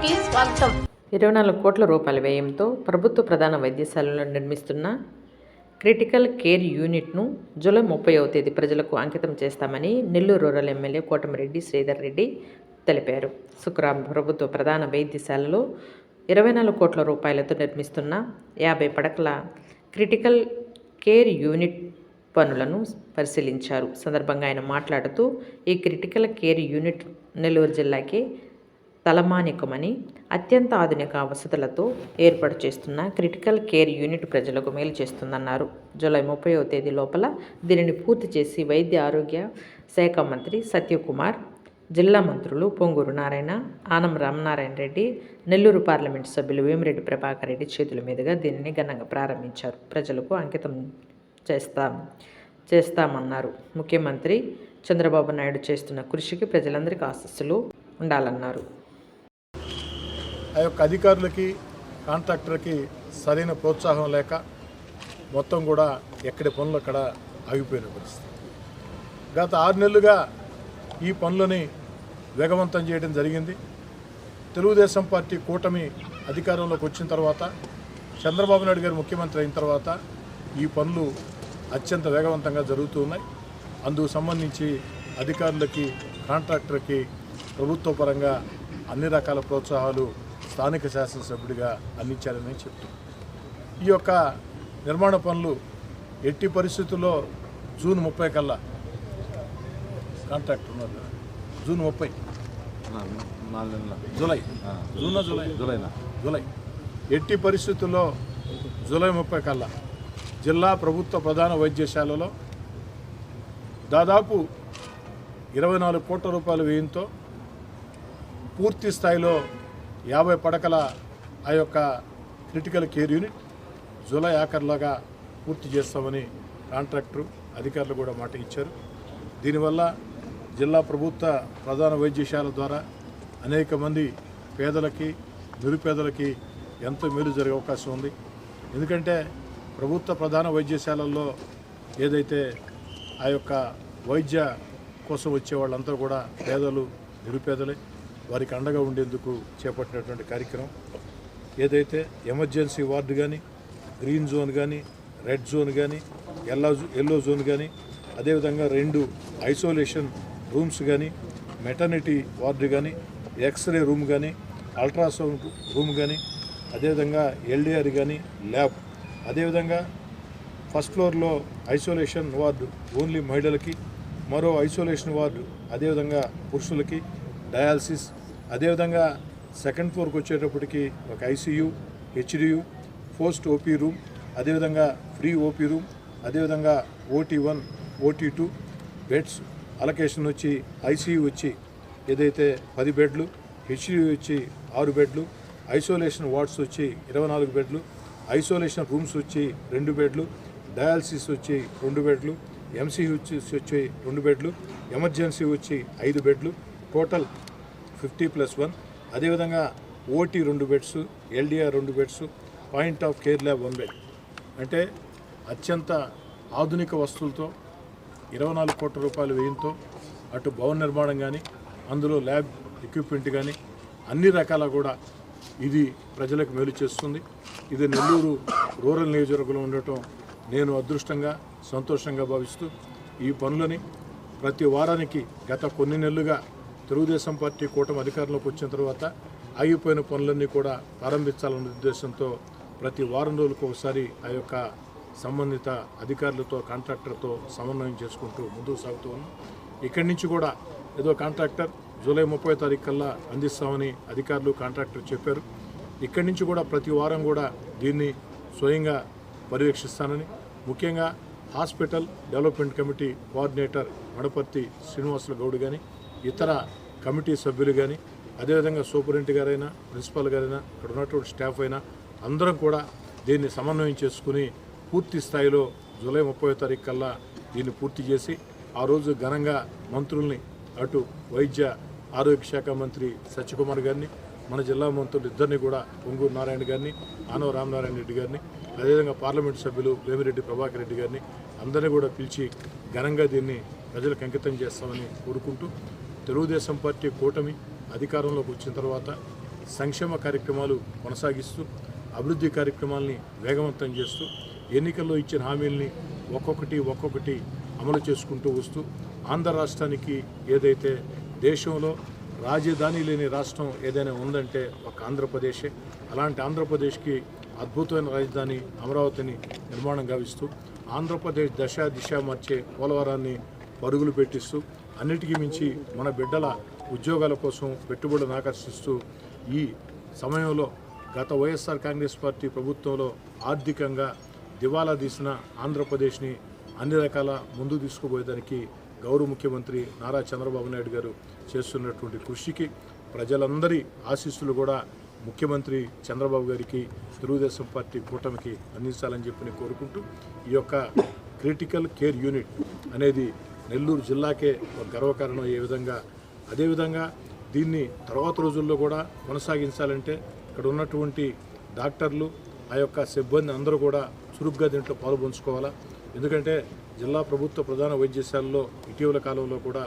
న్యూస్కి స్వాగతం. 24 కోట్ల రూపాయల వ్యయంతో ప్రభుత్వ ప్రధాన వైద్యశాలలో నిర్మిస్తున్న క్రిటికల్ కేర్ యూనిట్ను జూలై 30వ తేదీ ప్రజలకు అంకితం చేస్తామని నెల్లూరు రూరల్ ఎమ్మెల్యే కోటమిరెడ్డి శ్రీధర్ రెడ్డి తెలిపారు. శుక్రవారం ప్రభుత్వ ప్రధాన వైద్యశాలలో 24 కోట్ల రూపాయలతో నిర్మిస్తున్న 50 పడకల క్రిటికల్ కేర్ యూనిట్ పనులను పరిశీలించారు. సందర్భంగా ఆయన మాట్లాడుతూ, ఈ క్రిటికల్ కేర్ యూనిట్ నెల్లూరు జిల్లాకి తలమానికమని, అత్యంత ఆధునిక వసతులతో ఏర్పాటు చేస్తున్న క్రిటికల్ కేర్ యూనిట్ ప్రజలకు మేలు చేస్తుందన్నారు. జూలై 30వ తేదీ లోపల దీనిని పూర్తి చేసి వైద్య ఆరోగ్య శాఖ మంత్రి సత్యకుమార్, జిల్లా మంత్రులు పొంగూరు నారాయణ, ఆనం రామనారాయణ రెడ్డి, నెల్లూరు పార్లమెంటు సభ్యులు వేమిరెడ్డి ప్రభాకర్ రెడ్డి చేతుల మీదుగా దీనిని ఘనంగా ప్రారంభించారు. ప్రజలకు అంకితం చేస్తామన్నారు. ముఖ్యమంత్రి చంద్రబాబు నాయుడు చేస్తున్న కృషికి ప్రజలందరికీ ఆశీస్సులు ఉండాలన్నారు. ఆ యొక్క అధికారులకి, కాంట్రాక్టర్కి సరైన ప్రోత్సాహం లేక మొత్తం కూడా ఎక్కడి పనులు అక్కడ ఆగిపోయిన పరిస్థితి. గత 6 నెలలుగా ఈ పనులని వేగవంతం చేయడం జరిగింది. తెలుగుదేశం పార్టీ కూటమి అధికారంలోకి వచ్చిన తర్వాత, చంద్రబాబు నాయుడు గారు ముఖ్యమంత్రి అయిన తర్వాత ఈ పనులు అత్యంత వేగవంతంగా జరుగుతూ ఉన్నాయి. అందుకు సంబంధించి అధికారులకి, కాంట్రాక్టర్కి ప్రభుత్వ పరంగా అన్ని రకాల ప్రోత్సాహాలు స్థానిక శాసనసభ్యుడిగా అందించాలని చెప్తున్నాను. ఈ యొక్క నిర్మాణ పనులు ఎట్టి పరిస్థితుల్లో జూన్ 30 కల్లా కాంట్రాక్ట్ ఉన్నారు కదా, జూన్ 30 జూలై ఎట్టి పరిస్థితుల్లో జూలై 30 కల్లా జిల్లా ప్రభుత్వ ప్రధాన వైద్యశాలలో దాదాపు 24 కోట్ల రూపాయల వ్యయంతో పూర్తి స్థాయిలో 50 పడకల ఆ యొక్క క్రిటికల్ కేర్ యూనిట్ జూలై ఆఖరులాగా పూర్తి చేస్తామని కాంట్రాక్టరు, అధికారులు కూడా మాట ఇచ్చారు. దీనివల్ల జిల్లా ప్రభుత్వ ప్రధాన వైద్యశాల ద్వారా అనేక మంది పేదలకి, నిరుపేదలకి ఎంతో మేలు జరిగే అవకాశం ఉంది. ఎందుకంటే ప్రభుత్వ ప్రధాన వైద్యశాలల్లో ఏదైతే ఆ యొక్క వైద్య కోసం వచ్చే వాళ్ళంతా కూడా పేదలు, నిరుపేదలే. వారికి అండగా ఉండేందుకు చేపట్టినటువంటి కార్యక్రమం ఏదైతే ఎమర్జెన్సీ వార్డు కానీ, గ్రీన్ జోన్ కానీ, రెడ్ జోన్ కానీ, ఎల్లో జోన్ కానీ, అదేవిధంగా 2 ఐసోలేషన్ రూమ్స్ కానీ, మెటర్నిటీ వార్డు కానీ, ఎక్స్రే రూమ్ కానీ, అల్ట్రాసౌండ్ రూమ్ కానీ, అదేవిధంగా ఎల్డిఆర్ కానీ, ల్యాబ్, అదేవిధంగా ఫస్ట్ ఫ్లోర్లో ఐసోలేషన్ వార్డు ఓన్లీ మహిళలకి, మరో ఐసోలేషన్ వార్డు అదేవిధంగా పురుషులకి, డయాలసిస్, అదేవిధంగా సెకండ్ ఫ్లోర్కి వచ్చేటప్పటికి ఒక ఐసీయూ, హెచ్డియు, పోస్ట్ ఓపీ రూమ్, అదేవిధంగా ఫ్రీ ఓపీ రూమ్, అదేవిధంగా OT1, OT2 బెడ్స్ అలొకేషన్ వచ్చి ఐసీయూ వచ్చి ఏదైతే 10 బెడ్లు, హెచ్డియు వచ్చి 6 బెడ్లు, ఐసోలేషన్ వార్డ్స్ వచ్చి 24 బెడ్లు, ఐసోలేషన్ రూమ్స్ వచ్చి 2 బెడ్లు, డయాలసిస్ వచ్చి 2 బెడ్లు, ఎంసీయూ వచ్చి 2 బెడ్లు, ఎమర్జెన్సీ వచ్చి 5 బెడ్లు, టోటల్ 50+1. అదేవిధంగా OT 2 beds, LDR 2 beds, point of care lab 1 bed. అంటే అత్యంత ఆధునిక వస్తువులతో 24 కోట్ల రూపాయల వ్యయంతో అటు భవన నిర్మాణం కానీ, అందులో ల్యాబ్ ఎక్విప్మెంట్ కానీ అన్ని రకాల కూడా ఇది ప్రజలకు మేలు చేస్తుంది. ఇది నెల్లూరు రూరల్ నియోజకవర్గంలో ఉండటం నేను అదృష్టంగా, సంతోషంగా భావిస్తూ ఈ పనులని ప్రతి వారానికి గత కొన్ని నెలలుగా తెలుగుదేశం పార్టీ కూటమి అధికారంలోకి వచ్చిన తర్వాత ఆగిపోయిన పనులన్నీ కూడా ప్రారంభించాలన్న ఉద్దేశంతో ప్రతి వారం రోజులకు ఒకసారి ఆ యొక్క సంబంధిత అధికారులతో, కాంట్రాక్టర్తో సమన్వయం చేసుకుంటూ ముందుకు సాగుతూ ఉన్నాం. ఇక్కడి నుంచి కూడా ఏదో కాంట్రాక్టర్ జూలై 30వ తారీఖు కల్లా అందిస్తామని అధికారులు, కాంట్రాక్టర్ చెప్పారు. ఇక్కడి నుంచి కూడా ప్రతి వారం కూడా దీన్ని స్వయంగా పర్యవేక్షిస్తానని, ముఖ్యంగా hospital development committee coordinator Madaparthi Srinivasulu Goud కానీ, ఇతర కమిటీ సభ్యులు కానీ, అదేవిధంగా సూపరింటెండెంట్ గారైనా, ప్రిన్సిపాల్ గారైనా, ఇక్కడ ఉన్నటువంటి స్టాఫ్ అయినా అందరం కూడా దీన్ని సమన్వయం చేసుకుని పూర్తి స్థాయిలో జూలై 30వ తారీఖు కల్లా దీన్ని పూర్తి చేసి ఆ రోజు ఘనంగా మంత్రుల్ని, అటు వైద్య ఆరోగ్య శాఖ మంత్రి సత్యకుమార్ గారిని, మన జిల్లా మంత్రులు ఇద్దరిని కూడా పొంగూరు నారాయణ గారిని, ఆనవ రామనారాయణ రెడ్డి గారిని, అదేవిధంగా పార్లమెంటు సభ్యులు వేమిరెడ్డి ప్రభాకర్ రెడ్డి గారిని అందరినీ కూడా పిలిచి ఘనంగా దీన్ని ప్రజలకు అంకితం చేస్తామని కోరుకుంటూ, తెలుగుదేశం పార్టీ కూటమి అధికారంలోకి వచ్చిన తర్వాత సంక్షేమ కార్యక్రమాలు కొనసాగిస్తూ అభివృద్ధి కార్యక్రమాలని వేగవంతం చేస్తూ ఎన్నికల్లో ఇచ్చిన హామీల్ని ఒక్కొక్కటి అమలు చేసుకుంటూ వస్తూ ఆంధ్ర రాష్ట్రానికి ఏదైతే దేశంలో రాజధాని లేని రాష్ట్రం ఏదైనా ఉందంటే ఒక ఆంధ్రప్రదేశే. అలాంటి ఆంధ్రప్రదేశ్కి అద్భుతమైన రాజధాని అమరావతిని నిర్మాణం గావిస్తూ ఆంధ్రప్రదేశ్ దిశ మార్చే పోలవరాన్ని పరుగులు పెట్టిస్తూ అన్నిటికీ మించి మన బిడ్డల ఉద్యోగాల కోసం పెట్టుబడులను ఆకర్షిస్తూ ఈ సమయంలో గత వైఎస్ఆర్ కాంగ్రెస్ పార్టీ ప్రభుత్వంలో ఆర్థికంగా దివాలా తీసిన ఆంధ్రప్రదేశ్ని అన్ని రకాల ముందు తీసుకుపోయేదానికి గౌరవ ముఖ్యమంత్రి నారా చంద్రబాబు నాయుడు గారు చేస్తున్నటువంటి కృషికి ప్రజలందరి ఆశీస్సులు కూడా ముఖ్యమంత్రి చంద్రబాబు గారికి తెలుగుదేశం పార్టీ కూటమికి అందించాలని చెప్పి కోరుకుంటూ ఈ యొక్క క్రిటికల్ కేర్ యూనిట్ అనేది నెల్లూరు జిల్లాకే ఒక గర్వకారణం అయ్యే విధంగా, అదేవిధంగా దీన్ని తర్వాత రోజుల్లో కూడా కొనసాగించాలంటే ఇక్కడ ఉన్నటువంటి డాక్టర్లు ఆ యొక్క సిబ్బంది అందరూ కూడా చురుగ్గా దీంట్లో పాల్పంచుకోవాలా. ఎందుకంటే జిల్లా ప్రభుత్వ ప్రధాన వైద్యశాలలో ఇటీవల కాలంలో కూడా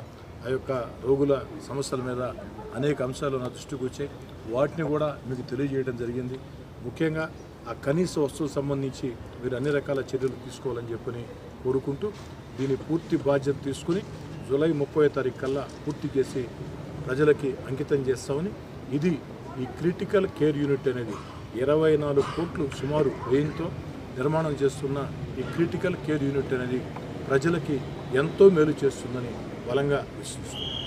ఆ యొక్క రోగుల సమస్యల మీద అనేక అంశాలు నా దృష్టికి వచ్చాయి. వాటిని కూడా మీకు తెలియజేయడం జరిగింది. ముఖ్యంగా ఆ కనీస వస్తువులకు సంబంధించి మీరు అన్ని రకాల చర్యలు తీసుకోవాలని చెప్పని కోరుకుంటూ దీని పూర్తి బాధ్యత తీసుకుని జూలై 30వ తారీఖు కల్లా పూర్తి చేసి ప్రజలకి అంకితం చేస్తామని, ఇది ఈ క్రిటికల్ కేర్ యూనిట్ అనేది 24 కోట్లు సుమారు వ్యయంతో నిర్మాణం చేస్తున్న ఈ క్రిటికల్ కేర్ యూనిట్ అనేది ప్రజలకి ఎంతో మేలు చేస్తుందని బలంగా విశ్వసిస్తున్నాం.